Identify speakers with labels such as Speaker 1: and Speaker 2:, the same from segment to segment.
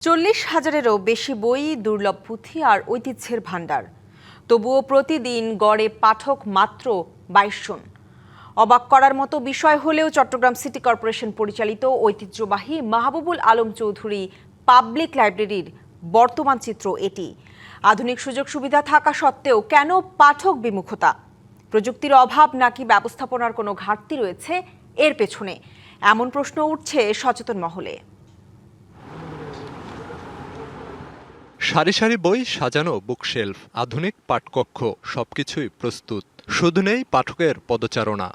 Speaker 1: 40,000-এরও বেশি বই, দুর্লভ পুঁথি আর ঐতিহ্যের ভাণ্ডার। তবুও প্রতিদিন গড়ে পাঠক মাত্র 22 জন। অবাক করার মতো বিষয় হলেও চট্টগ্রাম সিটি কর্পোরেশন পরিচালিত ঐতিহ্যবাহী মাহবুবুল আলম চৌধুরী পাবলিক লাইব্রেরির বর্তমান চিত্র এটি। আধুনিক সুযোগ সুবিধা থাকা সত্ত্বেও কেন পাঠক বিমুখতা? প্রযুক্তির অভাব নাকি ব্যবস্থাপনার কোনো ঘাটতি রয়েছে এর পেছনে? এমন প্রশ্ন উঠছে সচেতন মহলে।
Speaker 2: সারি সারি বই সাজানো বুকশেলফ, আধুনিক পাঠকক্ষ, সবকিছুই প্রস্তুত, শুধু নেই পাঠকের পদচারণা।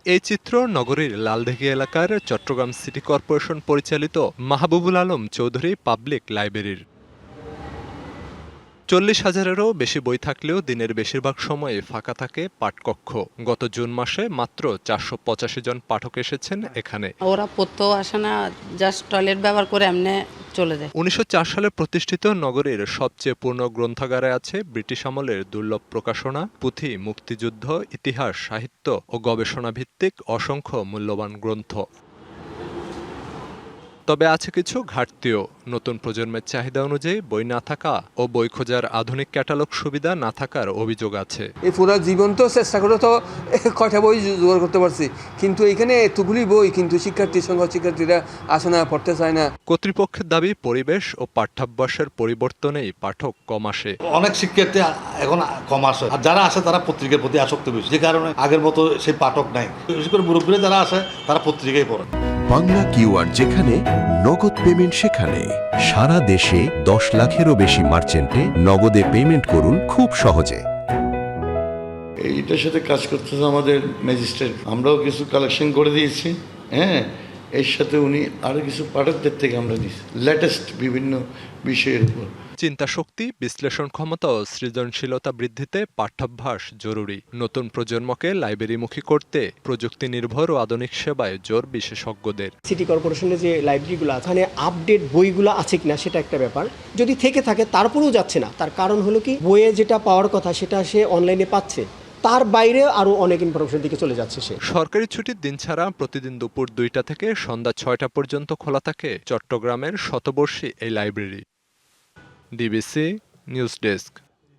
Speaker 2: এই চিত্র নগরীর লালদিঘি এলাকার চট্টগ্রাম সিটি কর্পোরেশন পরিচালিত মাহবুবুল আলম চৌধুরী পাবলিক লাইব্রেরির। 40,000-এরও বেশি বই থাকলেও দিনের বেশিরভাগ সময়ে ফাঁকা থাকে পাঠকক্ষ। গত জুন মাসে মাত্র 485 জন পাঠক এসেছেন এখানে।
Speaker 3: ওরা পড়তেও আসে না, জাস্ট টয়লেট ব্যবহার করে এমনি চলে যায়।
Speaker 2: 1904 সালে প্রতিষ্ঠিত নগরীর সবচেয়ে পুরনো গ্রন্থাগারে আছে ব্রিটিশ আমলের দুর্লভ প্রকাশনা, পুঁথি, মুক্তিযুদ্ধ, ইতিহাস, সাহিত্য ও গবেষণা ভিত্তিক অসংখ্য মূল্যবান গ্রন্থ। তবে আছে কিছু ঘাটতিও। নতুন প্রজন্মের চাহিদা অনুযায়ী বই না থাকা ও বই খোঁজার আধুনিক ক্যাটালগ সুবিধা না থাকার অভিযোগ আছে।
Speaker 4: এই পুরো জীবন তো চেষ্টা করে তো কয়টা বই জোগাড় করতে পারছি, কিন্তু এখানে এতগুলি বই, কিন্তু শিক্ষার্থীরা আসে না, পড়তে চায় না।
Speaker 2: কর্তৃপক্ষের দাবি পরিবেশ ও পাঠ্যাভ্যাসের পরিবর্তনেই পাঠক কম আসে।
Speaker 5: অনেক শিক্ষার্থী এখন কম আসে, আর যারা আসে তারা পত্রিকার প্রতি আসক্ত বেশি, যে কারণে আগের মতো সেই পাঠক নাই। বিশেষ করে মুরব্বীরা যারা আসে তারা পত্রিকাই পড়ে।
Speaker 6: বাংলা কিউআর যেখানে, নগদ পেমেন্ট সেখানে। সারা দেশে 10 লাখেরও বেশি মার্চেন্টে নগদে পেমেন্ট করুন খুব সহজে।
Speaker 7: এইটার সাথে কাজ করতেছে আমাদের ম্যাজিস্ট্রেট, আমরাও কিছু কালেকশন করে দিয়েছি। এর সাথে উনি আরো কিছু পাঠকদের থেকে আমরা দিয়েছি লেটেস্ট বিভিন্ন বিষয়ের উপর।
Speaker 2: চিন্তা শক্তি, বিশ্লেষণ ক্ষমতা ও সৃজনশীলতা বৃদ্ধিতে পাঠ্যাভ্যাস জরুরি। নতুন প্রজন্মকে লাইব্রেরিমুখী করতে প্রযুক্তি নির্ভর ও আধুনিক সেবায় জোর বিশেষজ্ঞদের।
Speaker 8: সিটি কর্পোরেশনের যে লাইব্রেরিগুলো ওখানে আপডেট বইগুলো আছে কিনা সেটা একটা ব্যাপার। যদি থেকে থাকে তারপরেও যাচ্ছে না, তার কারণ হলো কি, বইয়ে যেটা পাওয়ার কথা সেটা সে অনলাইনে পাচ্ছে, তার বাইরে আরো অনেক ইনফরমেশন দিকে চলে যাচ্ছে সে।
Speaker 2: সরকারি ছুটির দিন ছাড়া প্রতিদিন দুপুর 2টা থেকে সন্ধ্যা 6টা পর্যন্ত খোলা থাকে চট্টগ্রামের শতবর্ষী এই লাইব্রেরি। DBC news desk.